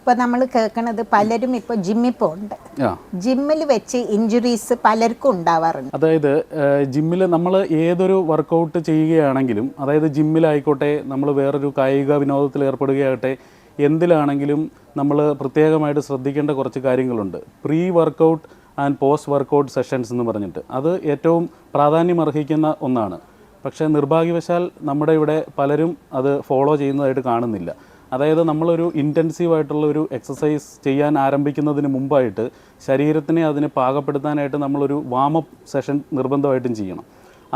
ഇപ്പൊ നമ്മൾ കേൾക്കണത് പലരും ഇപ്പൊ ജിമ്മിൽ പോകുന്നുണ്ട്. ജിമ്മിൽ വെച്ച് ഇഞ്ചുറീസ് പലർക്കും ഉണ്ടാവാറുണ്ട്. അതായത് ജിമ്മിൽ നമ്മൾ ഏതൊരു വർക്കൗട്ട് ചെയ്യുകയാണെങ്കിലും, അതായത് ജിമ്മിലായിക്കോട്ടെ, നമ്മൾ വേറൊരു കായിക വിനോദത്തിൽ ഏർപ്പെടുകയാകട്ടെ, എന്തിലാണെങ്കിലും നമ്മൾ പ്രത്യേകമായിട്ട് ശ്രദ്ധിക്കേണ്ട കുറച്ച് കാര്യങ്ങളുണ്ട്. Pre workout and post workout sessions എന്ന് പറഞ്ഞിട്ട് അത് ഏറ്റവും പ്രാധാന്യം അർഹിക്കുന്ന ഒന്നാണ്. പക്ഷേ നിർഭാഗ്യവശാൽ നമ്മുടെ ഇവിടെ പലരും അത് ഫോളോ ചെയ്യുന്നതായിട്ട് കാണുന്നില്ല. അതായത് നമ്മളൊരു ഇൻറ്റൻസീവായിട്ടുള്ള ഒരു എക്സസൈസ് ചെയ്യാൻ ആരംഭിക്കുന്നതിന് മുമ്പായിട്ട് ശരീരത്തിനെ അതിന് പാകപ്പെടുത്താനായിട്ട് നമ്മളൊരു വാമപ്പ് സെഷൻ നിർബന്ധമായിട്ടും ചെയ്യണം.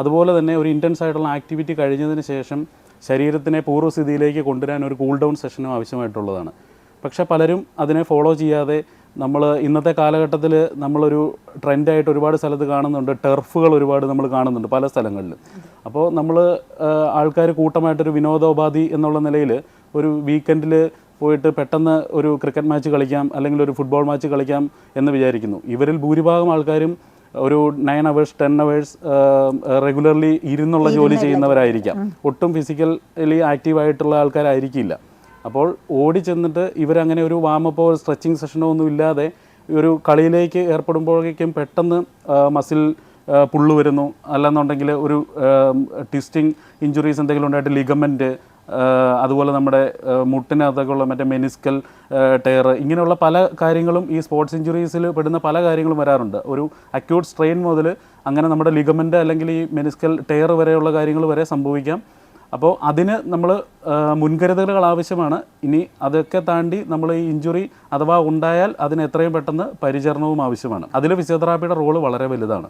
അതുപോലെ തന്നെ ഒരു ഇൻറ്റൻസ് ആയിട്ടുള്ള ആക്ടിവിറ്റി കഴിഞ്ഞതിന് ശേഷം ശരീരത്തിനെ പൂർവ്വസ്ഥിതിയിലേക്ക് കൊണ്ടുവരാൻ ഒരു കൂൾ ഡൗൺ സെഷനും ആവശ്യമായിട്ടുള്ളതാണ്. പക്ഷേ പലരും അതിനെ ഫോളോ ചെയ്യാതെ നമ്മൾ ഇന്നത്തെ കാലഘട്ടത്തിൽ നമ്മളൊരു ട്രെൻഡായിട്ട് ഒരുപാട് സ്ഥലത്ത് കാണുന്നുണ്ട്. ടർഫുകൾ ഒരുപാട് നമ്മൾ കാണുന്നുണ്ട് പല സ്ഥലങ്ങളിൽ. അപ്പോൾ നമ്മൾ ആൾക്കാർ കൂട്ടമായിട്ടൊരു വിനോദോപാധി എന്നുള്ള നിലയിൽ ഒരു വീക്കെൻഡിൽ പോയിട്ട് പെട്ടെന്ന് ഒരു ക്രിക്കറ്റ് മാച്ച് കളിക്കാം, അല്ലെങ്കിൽ ഒരു ഫുട്ബോൾ മാച്ച് കളിക്കാം എന്ന് വിചാരിക്കുന്നു. ഇവരിൽ ഭൂരിഭാഗം ആൾക്കാരും ഒരു 9 hours 10 hours റെഗുലർലി ഇരുന്നുള്ള ജോലി ചെയ്യുന്നവരായിരിക്കാം. ഒട്ടും ഫിസിക്കലി ആക്റ്റീവായിട്ടുള്ള ആൾക്കാരായിരിക്കില്ല. അപ്പോൾ ഓടി ചെന്നിട്ട് ഇവരങ്ങനെ ഒരു വാമപ്പോ സ്ട്രെച്ചിങ് സെഷനോ ഒന്നും ഇല്ലാതെ ഒരു കളിയിലേക്ക് ഏർപ്പെടുമ്പോഴേക്കും പെട്ടെന്ന് മസിൽ പുള്ളു വരുന്നു, അല്ലെന്നുണ്ടെങ്കിൽ ഒരു ട്വിസ്റ്റിംഗ് ഇഞ്ചുറീസ് എന്തെങ്കിലും ഉണ്ടായിട്ട് ലിഗമെൻറ്റ്, അതുപോലെ നമ്മുടെ മുട്ടിനകത്തൊക്കെയുള്ള മറ്റേ മെനിസ്കൽ ടയർ, ഇങ്ങനെയുള്ള പല കാര്യങ്ങളും ഈ സ്പോർട്സ് ഇഞ്ചുറീസിൽ പെടുന്ന പല കാര്യങ്ങളും വരാറുണ്ട്. ഒരു അക്യൂട്ട് സ്ട്രെയിൻ മുതൽ അങ്ങനെ നമ്മുടെ ലിഗമെൻറ്റ് അല്ലെങ്കിൽ ഈ മെനിസ്കൽ ടയർ വരെയുള്ള കാര്യങ്ങൾ വരെ സംഭവിക്കാം. അപ്പോൾ അതിന് നമ്മൾ മുൻകരുതലുകൾ ആവശ്യമാണ്. ഇനി അതൊക്കെ താണ്ടി നമ്മൾ ഈ ഇഞ്ചുറി അഥവാ ഉണ്ടായാൽ അതിന് എത്രയും പെട്ടെന്ന് പരിചരണവും ആവശ്യമാണ്. അതിൽ ഫിസിയോതെറാപ്പിയുടെ റോള് വളരെ വലുതാണ്.